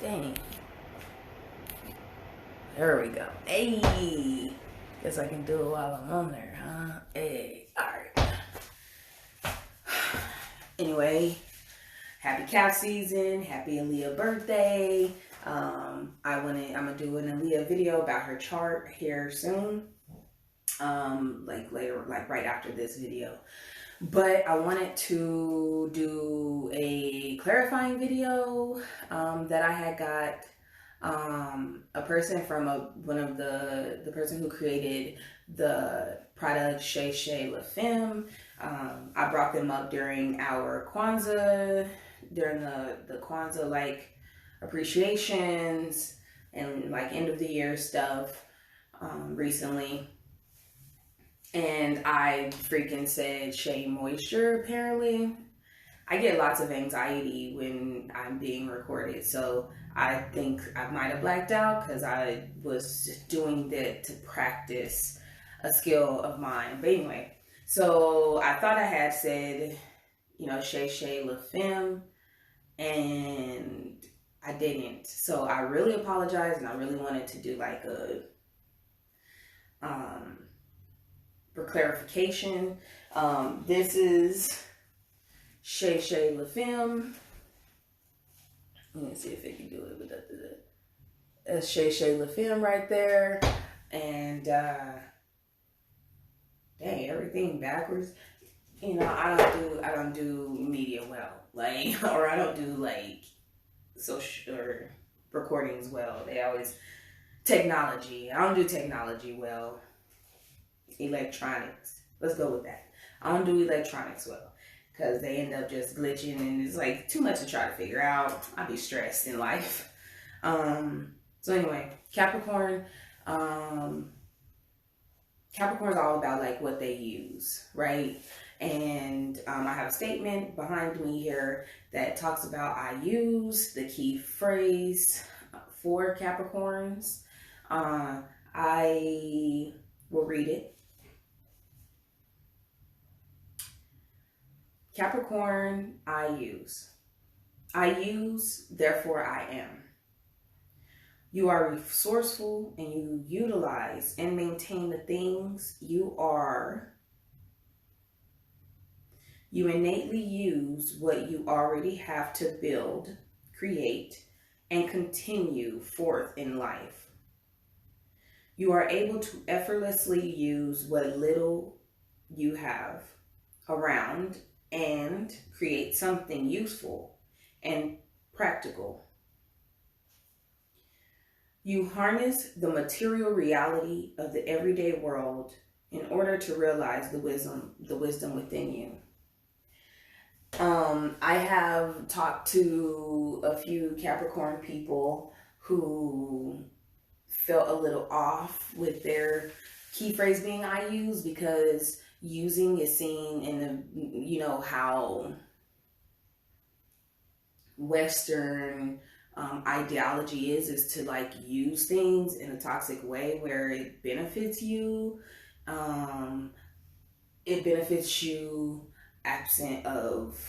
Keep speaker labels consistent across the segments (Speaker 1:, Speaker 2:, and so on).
Speaker 1: Dang. There we go. Hey. Guess I can do it while I'm on there, huh? Hey. Alright. Anyway, happy calf season. Happy Aaliyah birthday. I'm gonna do an Aaliyah video about her chart here soon. Like later, like right after this video. But I wanted to do a clarifying video that I had got a person from one of the person who created the product Shea La Femme. I brought them up during our Kwanzaa, during the Kwanzaa like appreciations and like end of the year stuff recently. And I freaking said Shea Moisture, apparently. I get lots of anxiety when I'm being recorded. So I think I might have blacked out because I was just doing that to practice a skill of mine. But anyway, so I thought I had said, Shea La Femme, and I didn't. So I really apologize, and I really wanted to do like a, for clarification, this is Shea La Femme. Let me see if it can do it. That's Shea La Femme right there. And dang, everything backwards. I don't do media well, like, or I don't do like social or recordings well. They always technology. I don't do technology well. Electronics. Let's go with that. I don't do electronics well because they end up just glitching and it's like too much to try to figure out. I'd be stressed in life. So anyway, Capricorn. Capricorn's all about like what they use, right? And I have a statement behind me here that talks about I use, the key phrase for Capricorns. I will read it. Capricorn, I use. I use, therefore I am. You are resourceful and you utilize and maintain the things you are. You innately use what you already have to build, create, and continue forth in life. You are able to effortlessly use what little you have around and create something useful and practical. You harness the material reality of the everyday world in order to realize the wisdom within you. I have talked to a few Capricorn people who felt a little off with their key phrase being I use, because using is seen in the, how Western ideology is to like use things in a toxic way where it benefits you. It benefits you absent of,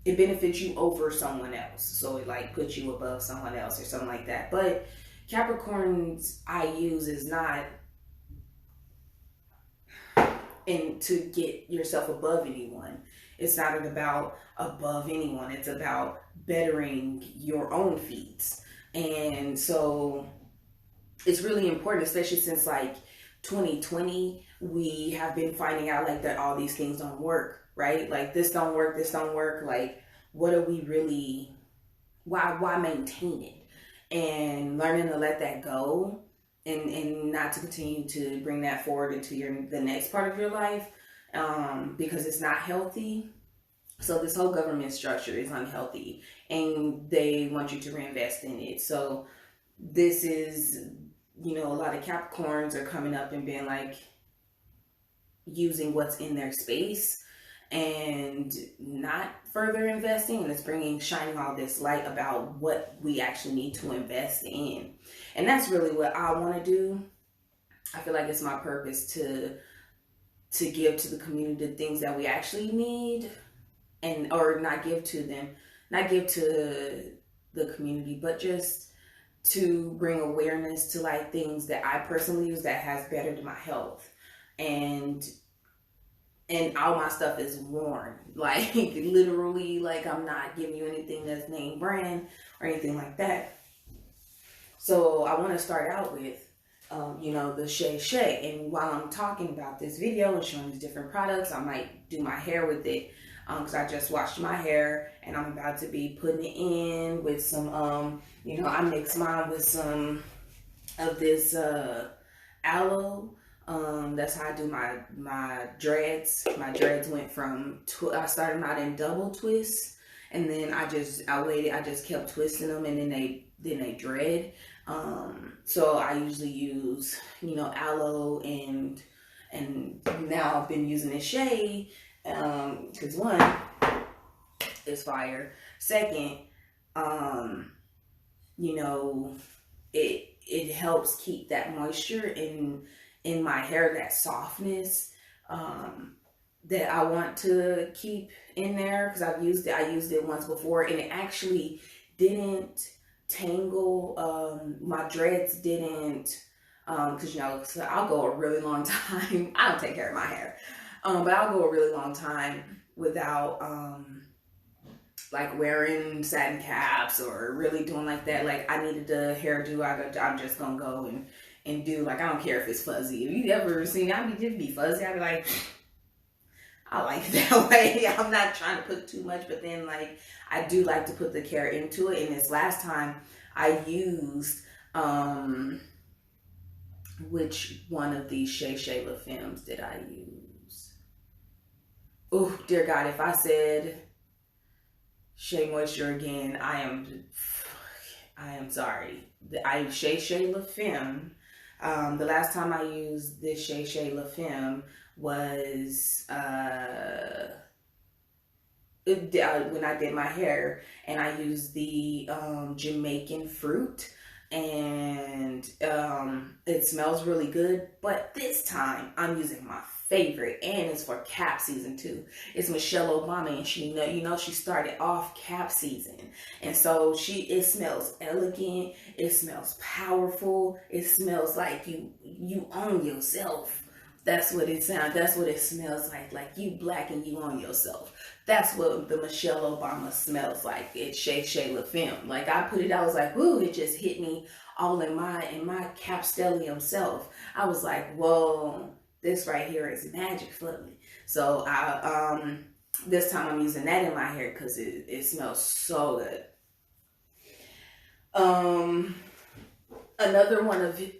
Speaker 1: it benefits you over someone else. So it like puts you above someone else or something like that. But Capricorn's I use is not to get yourself above anyone. It's not about above anyone. It's about bettering your own feats. And so it's really important, especially since like 2020, we have been finding out like that all these things don't work, right? Like this don't work. Like, what are we really, why maintain it? And learning to let that go and not to continue to bring that forward into the next part of your life, because it's not healthy. So this whole government structure is unhealthy and they want you to reinvest in it. So this is, a lot of Capricorns are coming up and being like, using what's in their space and not further investing, and it's shining all this light about what we actually need to invest in. And that's really what I want to do. I feel like it's my purpose to give to the community the things that we actually need, or not give to them, not give to the community, but just to bring awareness to like things that I personally use that has bettered my health. And all my stuff is worn. Like literally, like I'm not giving you anything that's name brand or anything like that. So I want to start out with, the Shea. And while I'm talking about this video and showing these different products, I might do my hair with it because I just washed my hair and I'm about to be putting it in with some, I mix mine with some of this aloe. That's how I do my dreads. My dreads went from I started out in double twists, and then I waited. I just kept twisting them, and then they dread. So I usually use aloe and now I've been using this Shea because one, it's fire. Second, it helps keep that moisture in my hair, that softness that I want to keep in there because I used it once before and it actually didn't tangle. My dreads didn't because so I'll go a really long time. I don't take care of my hair, but I'll go a really long time without like wearing satin caps or really doing like that. Like I needed a hairdo, I'm just gonna go and do, like, I don't care if it's fuzzy. If you ever seen it, just be fuzzy. I'd be like, I like it that way. I'm not trying to put too much, but then like I do like to put the care into it. And this last time I used which one of these Shea La Femmes did I use? Oh dear God, if I said Shea Moisture again, I am sorry. I Shea La Femme. The last time I used this Shea La Femme was when I did my hair, and I used the Jamaican fruit, and it smells really good. But this time I'm using my favorite, and it's for cap season too. It's Michelle Obama, and she started off cap season, and so it smells elegant, it smells powerful, it smells like you own yourself. That's what it sounds. That's what it smells like you black and you own yourself. That's what the Michelle Obama smells like. It's Shea La Femme. Like I put it, I was like, ooh, it just hit me all in my capstellium self. I was like, whoa. This right here is magic for me. So this time I'm using that in my hair because it smells so good. Another one of the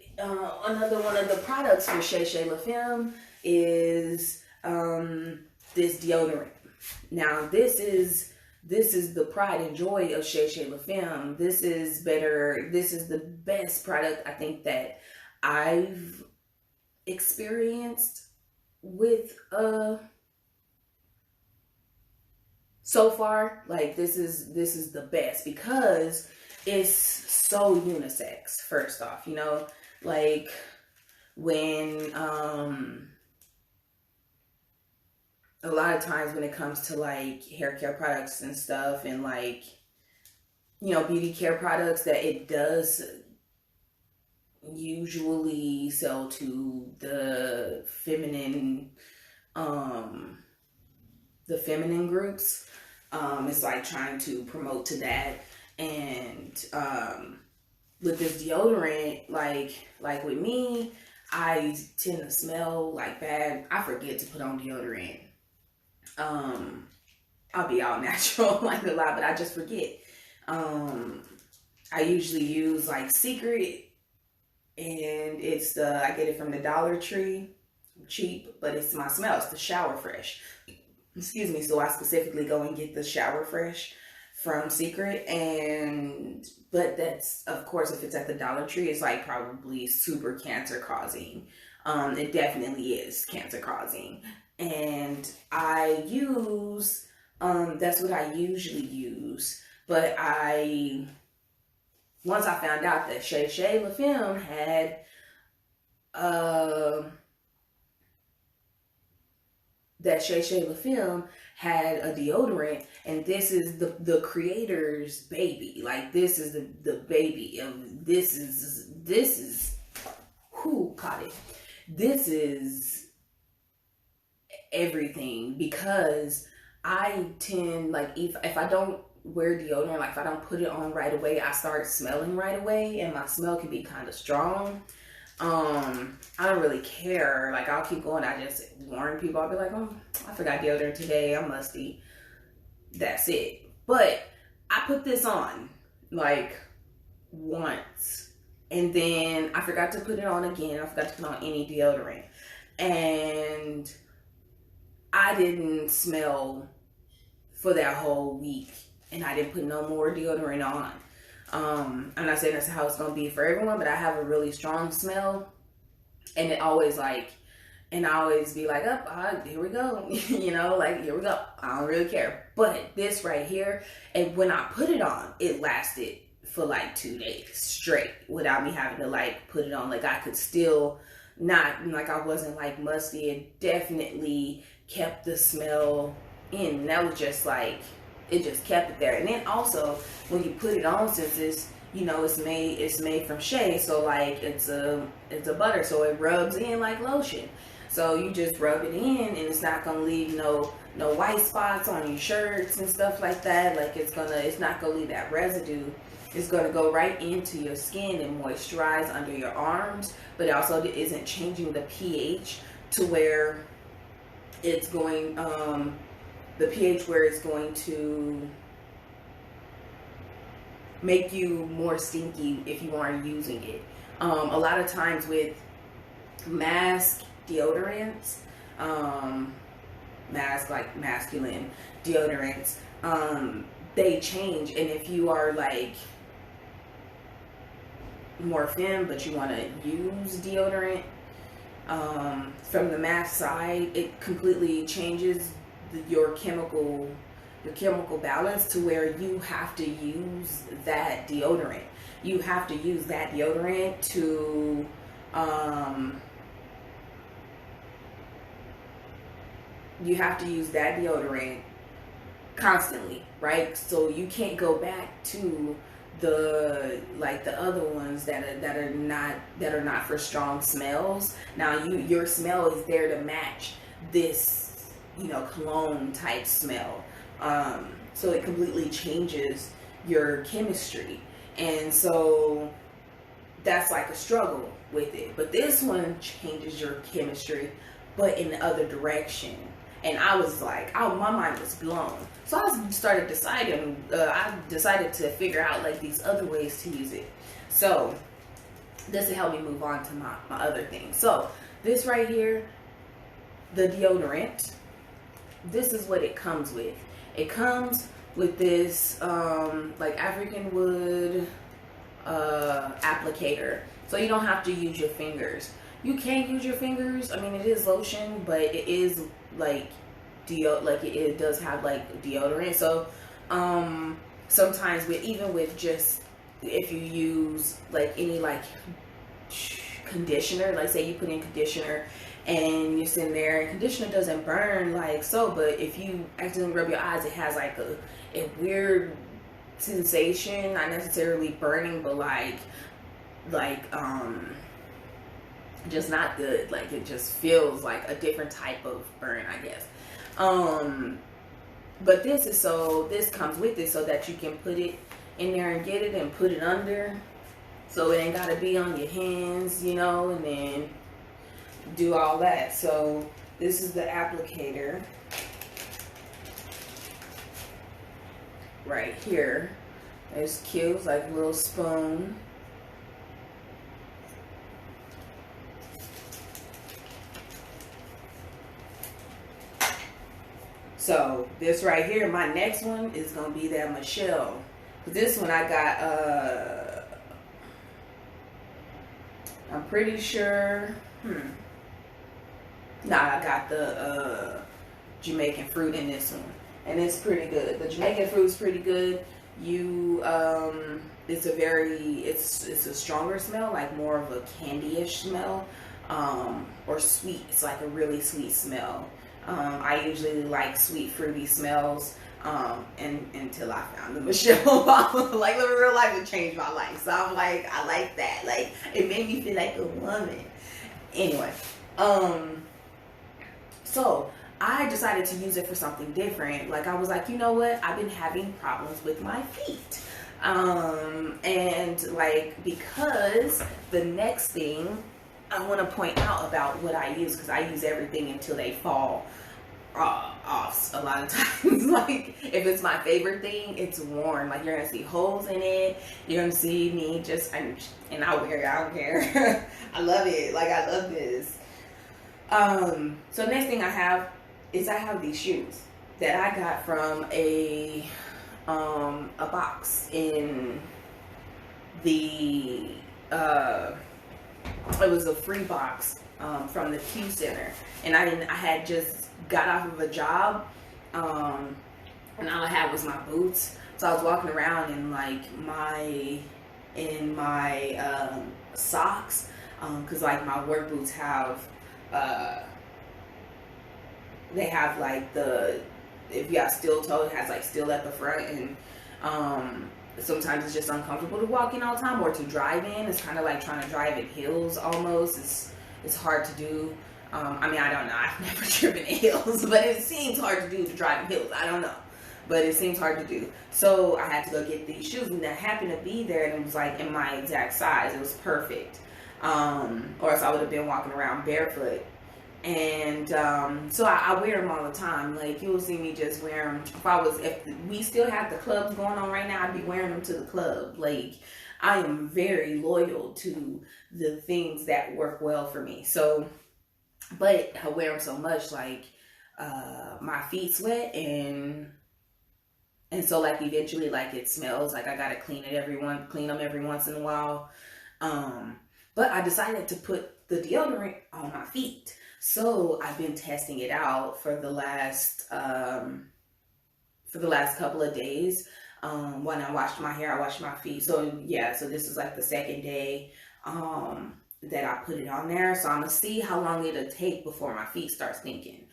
Speaker 1: products for Shea La Femme is this deodorant. Now this is the pride and joy of Shea La Femme. This is the best product I think that I've experienced with so far. Like this is the best because it's so unisex. First off, like when a lot of times when it comes to like hair care products and stuff, and like beauty care products, that it does usually sell to the feminine groups. It's like trying to promote to that. And with this deodorant, like with me, I tend to smell like bad. I forget to put on deodorant. I'll be all natural like a lot, but I just forget. I usually use like Secret, and I get it from the Dollar Tree, cheap, but it's my smell. It's the Shower Fresh. Excuse me. So I specifically go and get the Shower Fresh from Secret, but that's, of course, if it's at the Dollar Tree, it's like probably super cancer causing. It definitely is cancer causing. And I use, that's what I usually use. But once I found out that Shea La Femme had, Shea La Femme had a deodorant, and this is the creator's baby. Like, this is the baby of this is who caught it. This is everything, because I tend, like, if I don't wear deodorant, like if I don't put it on right away, I start smelling right away, and my smell can be kind of strong. I don't really care. Like, I'll keep going. I just warn people. I'll be like, oh, I forgot deodorant today. I'm musty. That's it. But I put this on like once, and then I forgot to put it on again. I forgot to put on any deodorant, and I didn't smell for that whole week, and I didn't put no more deodorant on. I'm not saying that's how it's gonna be for everyone, but I have a really strong smell, and it always and I always be like, here we go, like, here we go. I don't really care. But this right here, and when I put it on, it lasted for like 2 days straight without me having to like put it on. Like, I could still not, like, I wasn't like musty. It definitely kept the smell in. And that was just like, it just kept it there. And then also, when you put it on, since it's, it's made from Shea, so like it's a butter, so it rubs in like lotion. So you just rub it in, and it's not gonna leave no white spots on your shirts and stuff like that. Like, it's not gonna leave that residue. It's gonna go right into your skin and moisturize under your arms, but it also isn't changing the pH to where it's going the pH where it's going to make you more stinky if you aren't using it. A lot of times with mask deodorants, like masculine deodorants, they change. And if you are like more femme, but you want to use deodorant from the mask side, it completely changes your chemical balance to where you have to use that deodorant. You have to use that deodorant to constantly, right? So you can't go back to the other ones that are not for strong smells. Now your smell is there to match this cologne type smell. So it completely changes your chemistry, and so that's like a struggle with it. But this one changes your chemistry, but in the other direction. And I was like, my mind was blown. So I started deciding, I decided to figure out like these other ways to use it. So this will help me move on to my other thing. So this right here, the deodorant, this is what it comes with. It comes with this like African wood applicator. So you don't have to use your fingers. You can use your fingers. I mean, it is lotion, but it is like it does have like deodorant. So sometimes with just, if you use like any like conditioner, like say you put in conditioner and you're sitting there, and conditioner doesn't burn like so, but if you accidentally rub your eyes, it has like a weird sensation, not necessarily burning, but like just not good. Like, it just feels like a different type of burn, I guess. But this comes with it so that you can put it in there and get it and put it under, so it ain't gotta be on your hands, and then do all that. So this is the applicator right here. It's cute. It's like a little spoon. So this right here, my next one is gonna be that Michelle. This one I got, I'm pretty sure, I got the Jamaican fruit in this one, and it's pretty good. The Jamaican fruit's pretty good. It's a stronger smell, like more of a candy-ish smell, or sweet. It's like a really sweet smell. I usually like sweet, fruity smells. And until I found the Michelle Obama, like in real life, it changed my life. So I'm like, I like that. Like, it made me feel like a woman. Anyway, so I decided to use it for something different. Like, I was like, you know what? I've been having problems with my feet. And like, because the next thing I want to point out about what I use, because I use everything until they fall off a lot of times. Like, if it's my favorite thing, it's worn. Like, you're gonna see holes in it. You're gonna see me just, and I wear it. I don't care. I love it. Like, I love this. So next thing I have is I have these shoes that I got from a box in the it was a free box from the Q Center, and I had just got off of a job, and all I had was my boots. So I was walking around in like my socks, because like my work boots have they have like if you have steel toe, it has like steel at the front, and sometimes it's just uncomfortable to walk in all the time, or to drive in. It's kind of like trying to drive in heels almost. It's hard to do. I mean, I don't know. I've never driven in heels, but it seems hard to do to drive in heels. I don't know, but it seems hard to do. So I had to go get these shoes, and that happened to be there, and it was like in my exact size. It was perfect. Or else I would have been walking around barefoot. And so I wear them all the time. Like, you'll see me just wear them. If we still have the clubs going on right now, I'd be wearing them to the club. Like, I am very loyal to the things that work well for me. So, but I wear them so much, like, my feet sweat, and so like eventually, like, it smells. Like, I gotta clean them every once in a while. But I decided to put the deodorant on my feet. So I've been testing it out for the last couple of days. When I washed my hair, I washed my feet. So yeah, so this is like the second day that I put it on there. So I'm gonna see how long it'll take before my feet start stinking.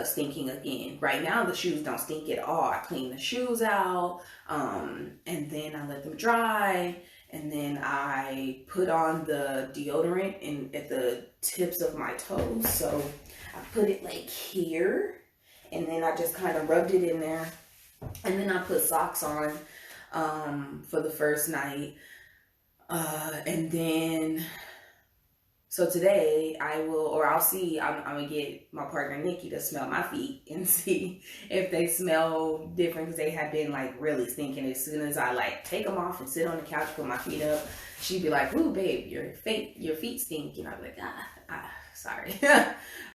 Speaker 1: Stinking again. Right now the shoes don't stink at all. I clean the shoes out, and then I let them dry. And then I put on the deodorant at the tips of my toes. So I put it like here, and then I just kind of rubbed it in there. And then I put socks on for the first night. And then, so today I'll see, I'm going to get my partner Nikki to smell my feet and see if they smell different, because they have been like really stinking. As soon as I like take them off and sit on the couch, put my feet up, she'd be like, "Ooh, babe, your feet stink." And I'd be like, sorry.